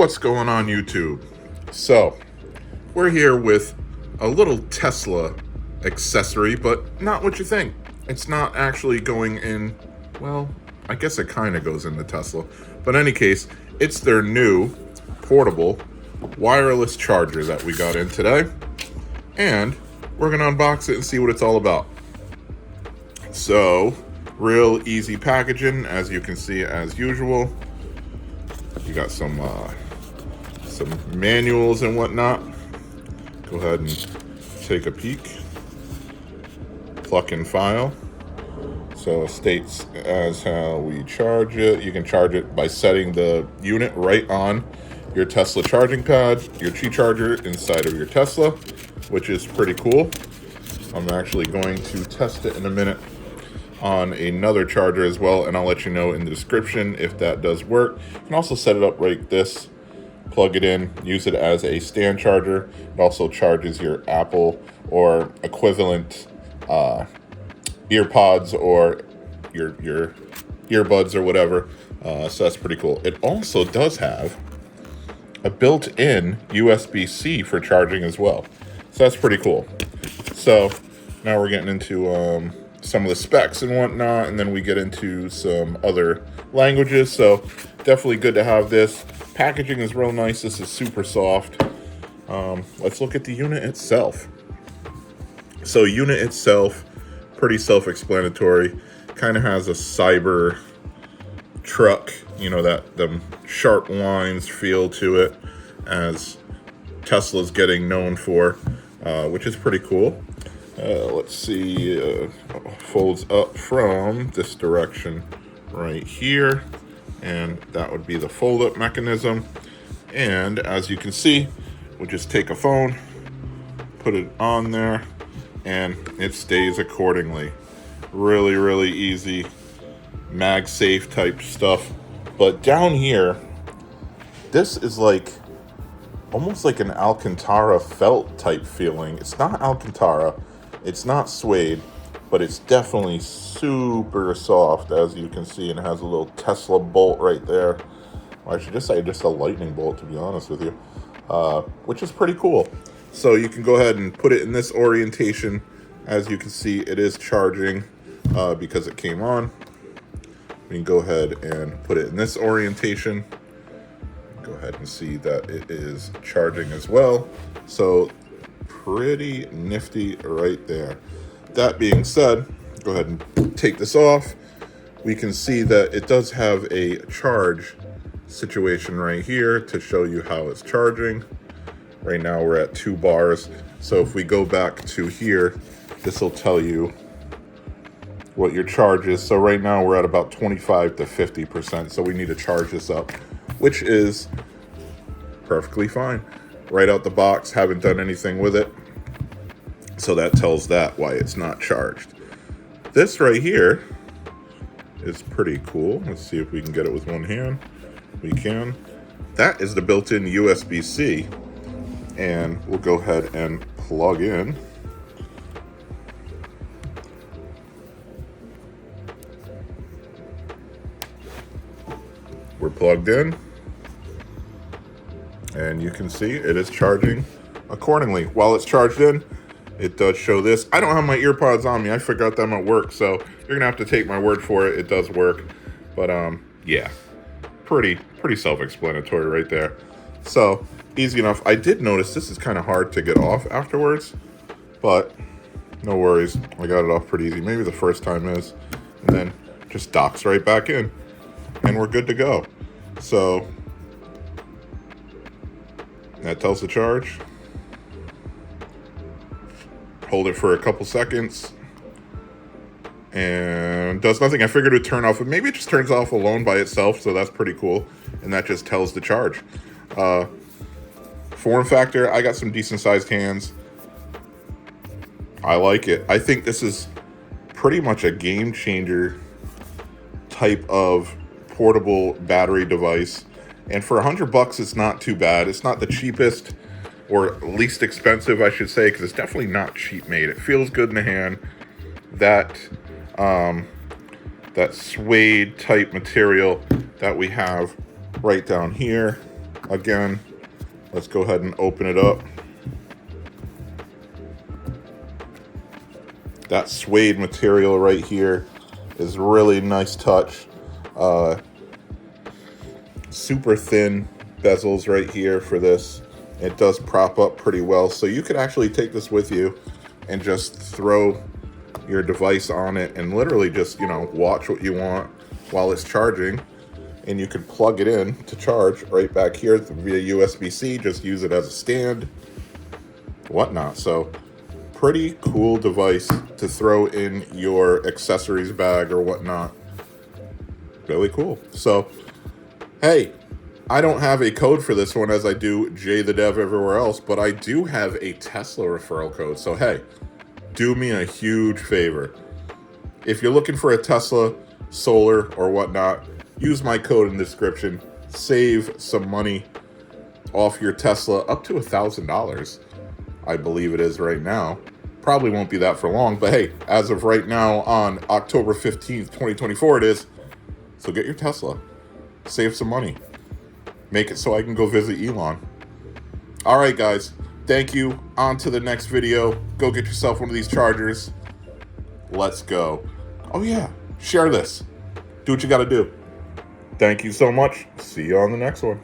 What's going on YouTube? So, we're here with a little Tesla accessory, but not what you think. It's not actually going in, well, I guess it kind of goes in the Tesla. But in any case, it's their new portable wireless charger that we got in today. And we're gonna unbox it and see what it's all about. So, real easy packaging, as you can see, as usual. You got some manuals and whatnot. Go ahead and take a peek. Plug and file. So it states as how we charge it. You can charge it by setting the unit right on your Tesla charging pad, your Qi charger inside of your Tesla, which is pretty cool. I'm actually going to test it in a minute on another charger as well, and I'll let you know in the description if that does work. You can also set it up like this, plug it in, use it as a stand charger. It also charges your Apple or equivalent earpods or your earbuds or whatever. So that's pretty cool. It also does have a built-in USB-C for charging as well. So that's pretty cool. So now we're getting into some of the specs and whatnot, and then we get into some other languages. So definitely good to have this. Packaging is real nice. This is super soft. Let's look at the unit itself. So unit itself, pretty self-explanatory. Kind of has a cyber truck, you know, that them sharp lines feel to it, as Tesla's getting known for, which is pretty cool. Let's see, folds up from this direction right here, and that would be the fold-up mechanism. And as you can see, we'll just take a phone, put it on there, and it stays accordingly. Really, really easy, MagSafe type stuff. But down here, this is like almost like an Alcantara felt type feeling. It's not Alcantara, it's not suede, but it's definitely super soft, as you can see, and it has a little Tesla bolt right there. Well, I should just say just a lightning bolt, to be honest with you, which is pretty cool. So you can go ahead and put it in this orientation. As you can see, it is charging because it came on. We can go ahead and put it in this orientation. Go ahead and see that it is charging as well. So pretty nifty right there. That being said, go ahead and take this off. We can see that it does have a charge situation right here to show you how it's charging. Right now we're at 2 bars. So if we go back to here, this will tell you what your charge is. So right now we're at about 25 to 50%. So we need to charge this up, which is perfectly fine. Right out the box, haven't done anything with it. So that tells that why it's not charged. This right here is pretty cool. Let's see if we can get it with one hand. We can. That is the built-in USB-C. And we'll go ahead and plug in. We're plugged in. And you can see it is charging accordingly. While it's charged in, it does show this. I don't have my earpods on me. I forgot them at work, so you're gonna have to take my word for it. It does work. But yeah, pretty self-explanatory right there. So easy enough. I did notice this is kind of hard to get off afterwards, but no worries. I got it off pretty easy. Maybe the first time is, and then just docks right back in, and we're good to go. So that tells the charge. Hold it for a couple seconds and does nothing. I figured it would turn off, but maybe it just turns off alone by itself, so that's pretty cool. And that just tells the charge. Form factor, I got some decent sized hands. I like it. I think this is pretty much a game changer type of portable battery device. And for $100, it's not too bad. It's not the cheapest or least expensive, I should say, because it's definitely not cheap made. It feels good in the hand. That that suede type material that we have right down here Again, let's go ahead and open it up. That suede material right here is really nice touch. Super thin bezels right here for this. It does prop up pretty well, so you could actually take this with you and just throw your device on it and literally just, you know, watch what you want while it's charging, and you could plug it in to charge right back here via USB-C. Just use it as a stand, whatnot. So pretty cool device to throw in your accessories bag or whatnot. Really cool. So hey, I don't have a code for this one as I do Jay the Dev everywhere else, but I do have a Tesla referral code. So hey, do me a huge favor. If you're looking for a Tesla, solar, or whatnot, use my code in the description. Save some money off your Tesla, up to $1,000, I believe it is right now. Probably won't be that for long, but hey, as of right now on October 15th, 2024 it is. So get your Tesla. Save some money. Make it so I can go visit Elon. All right, guys. Thank you. On to the next video. Go get yourself one of these chargers. Let's go. Oh, yeah. Share this. Do what you got to do. Thank you so much. See you on the next one.